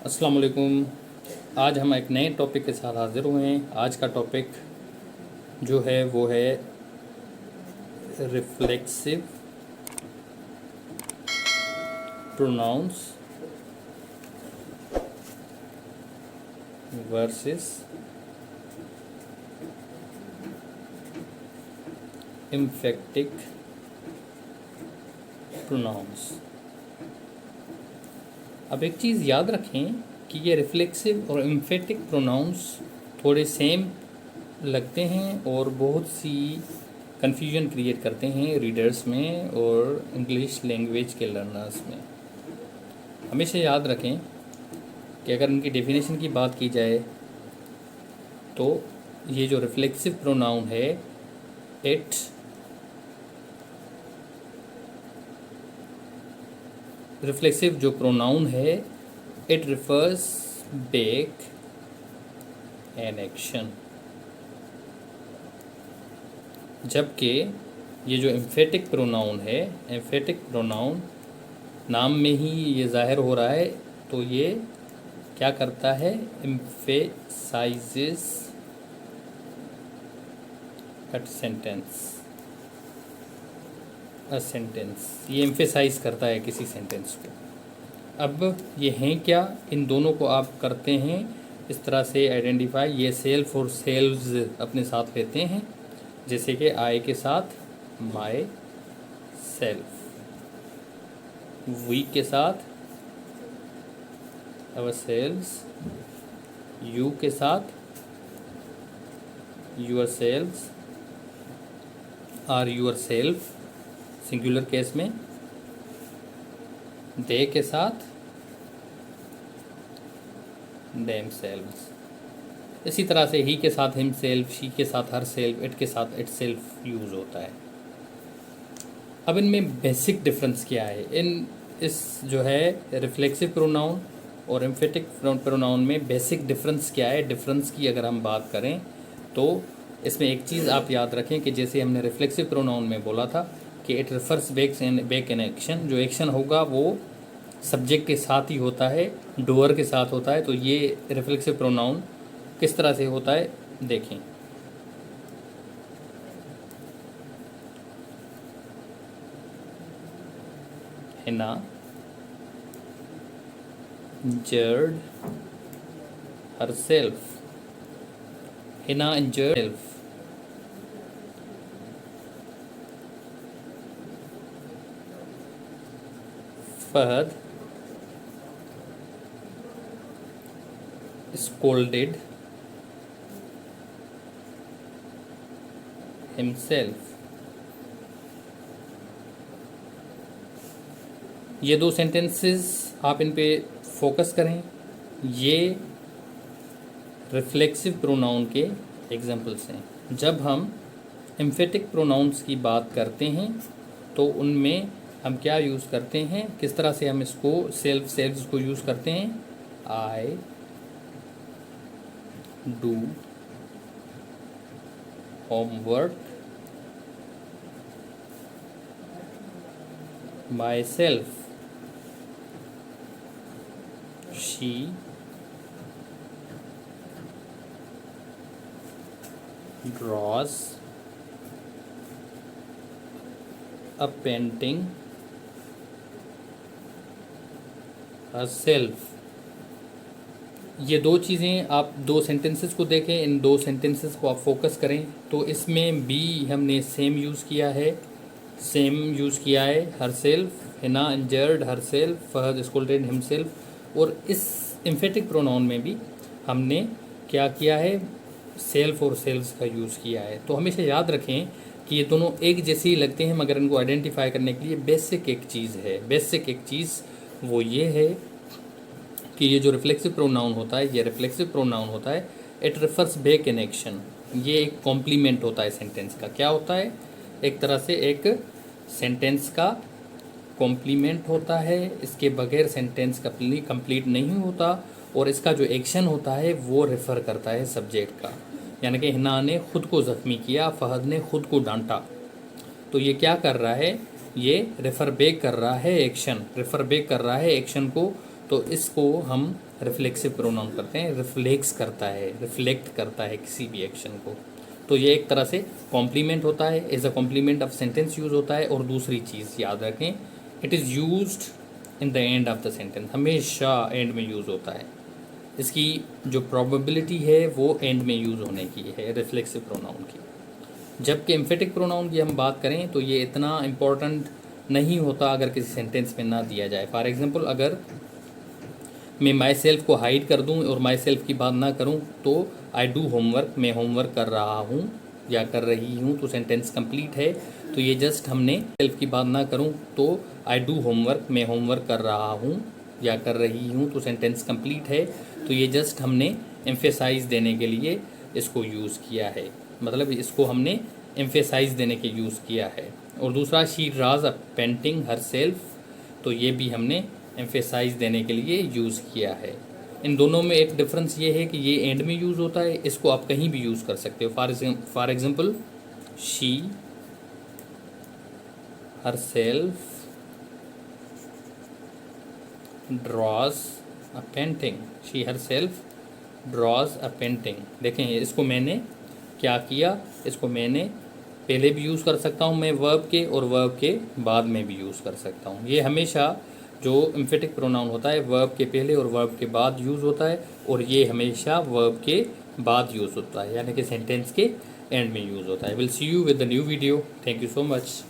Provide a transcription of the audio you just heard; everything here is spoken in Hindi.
अस्सलाम वालेकुम। आज हम एक नए टॉपिक के साथ हाज़िर हुए हैं। आज का टॉपिक जो है वो है reflexive pronouns versus emphatic pronouns. अब एक चीज़ याद रखें कि ये रिफ्लेक्सिव और एम्फेटिक प्रोनाउंस थोड़े सेम लगते हैं और बहुत सी कन्फ्यूजन क्रिएट करते हैं रीडर्स में और इंग्लिश लैंग्वेज के लर्नर्स में। हमेशा याद रखें कि अगर इनकी डेफिनेशन की बात की जाए तो ये जो रिफ्लेक्सिव प्रोनाउन है इट रिफ्लेक्सिव जो प्रोनाउन है it refers back an action, जबकि ये जो एम्फेटिक प्रोनाउन है, एम्फेटिक प्रोनाउन नाम में ही ये ज़ाहिर हो रहा है, तो ये क्या करता है, एम्फेसाइजेस अ सेंटेंस, ये एम्फेसाइज करता है किसी सेंटेंस को। अब ये हैं क्या, इन दोनों को आप करते हैं इस तरह से आइडेंटिफाई। ये सेल्फ और सेल्व्स अपने साथ लेते हैं, जैसे कि आई के साथ माई सेल्फ, वी के साथ अवर सेल्व्स, यू के साथ yourselves are yourself singular case में, दे के साथ देम सेल्व्स। इसी तरह से ही के साथ हिम सेल्फ, शी के साथ हर सेल्फ, इट के साथ इट सेल्फ यूज़ होता है। अब इनमें बेसिक डिफरेंस क्या है, इस जो है रिफ्लेक्सिव प्रोनाउन और एम्फेटिक प्रोनाउन में बेसिक डिफरेंस क्या है। डिफरेंस की अगर हम बात करें तो इसमें एक चीज़ आप याद रखें कि जैसे हमने रिफ्लेक्सिव प्रोनाउन में बोला था कि it refers back an action, जो एक्शन होगा वो सब्जेक्ट के साथ ही होता है, डूअर के साथ होता है। तो ये रिफ्लेक्सिव प्रोनाउन किस तरह से होता है देखें। Hina injured herself, Hina injured herself। Fahad scolded himself। ये दो सेंटेंसेस आप इन पे फोकस करें, ये रिफ्लेक्सिव प्रोनाउन के एग्जाम्पल्स हैं। जब हम एम्फेटिक प्रोनाउंस की बात करते हैं तो उनमें हम क्या यूज़ करते हैं, किस तरह से हम इसको सेल्व्स को यूज़ करते हैं। I do homework my self, she draws a painting herself। ये दो चीज़ें आप दो सेंटेंसेस को देखें, इन दो सेंटेंसेस को आप फोकस करें तो इसमें भी हमने सेम यूज़ किया है, herself, Hina injured herself, Fahad scolded himself. और इस एम्फेटिक प्रोनाउन में भी हमने क्या किया है, सेल्फ और सेल्व्स का यूज़ किया है। तो हमेशा याद रखें कि ये दोनों एक जैसे ही लगते हैं, मगर इनको आइडेंटिफाई करने के लिए बेसिक एक चीज़ वो ये है कि ये जो रिफ्लेक्सिव प्रोनाउन होता है, it refers back an action. ये एक कॉम्प्लीमेंट होता है सेंटेंस का। क्या होता है, एक तरह से एक सेंटेंस का कॉम्प्लीमेंट होता है, इसके बगैर सेंटेंस कंप्लीट नहीं होता। और इसका जो एक्शन होता है वो रेफ़र करता है सब्जेक्ट का, यानी कि हिना ने खुद को ज़ख्मी किया, फ़हद ने खुद को डांटा। तो ये क्या कर रहा है, ये रेफ़र बैक कर रहा है एक्शन को। तो इसको हम रिफ्लेक्सिव प्रोनाउन करते हैं। रिफ्लेक्स करता है, रिफ्लेक्ट करता है किसी भी एक्शन को। तो ये एक तरह से कॉम्प्लीमेंट होता है, as a complement of sentence use होता है। और दूसरी चीज़ याद रखें, it is used in the end of the sentence, हमेशा एंड में यूज़ होता है। इसकी जो प्रोबेबिलिटी है वो एंड में यूज़ होने की है रिफ्लेक्सिव प्रोनाउन की। जबकि एम्फेटिक प्रोनाउन की हम बात करें तो ये इतना इम्पोर्टेंट नहीं होता अगर किसी सेंटेंस में ना दिया जाए। फॉर एग्जांपल, अगर मैं माई सेल्फ को हाइड कर दूं और माई सेल्फ की बात ना करूं तो आई डू होमवर्क, मैं होमवर्क कर रहा हूं या कर रही हूं, तो सेंटेंस कंप्लीट है। तो ये जस्ट हमने सेल्फ की बात ना करूं तो आई डू होमवर्क, मैं होमवर्क कर रहा हूं या कर रही हूं, तो सेंटेंस कंप्लीट है। तो ये जस्ट हमने एम्फेसाइज देने के लिए इसको यूज़ किया है, मतलब इसको हमने एम्फेसाइज देने के यूज़ किया है। और दूसरा, she draws a painting her self, तो ये भी हमने एम्फेसाइज देने के लिए यूज़ किया है। इन दोनों में एक डिफरेंस ये है कि ये एंड में यूज़ होता है, इसको आप कहीं भी यूज़ कर सकते हो। For example, she her self draws a painting, she her self draws a painting. देखें, इसको मैंने क्या किया, इसको मैंने पहले भी यूज़ कर सकता हूँ मैं वर्ब के, और वर्ब के बाद में भी यूज़ कर सकता हूँ। ये हमेशा जो एम्फेटिक प्रोनाउन होता है वर्ब के पहले और वर्ब के बाद यूज़ होता है, और ये हमेशा वर्ब के बाद यूज़ होता है, यानी कि सेंटेंस के एंड में यूज़ होता है। Will see you with the new video. Thank you so much.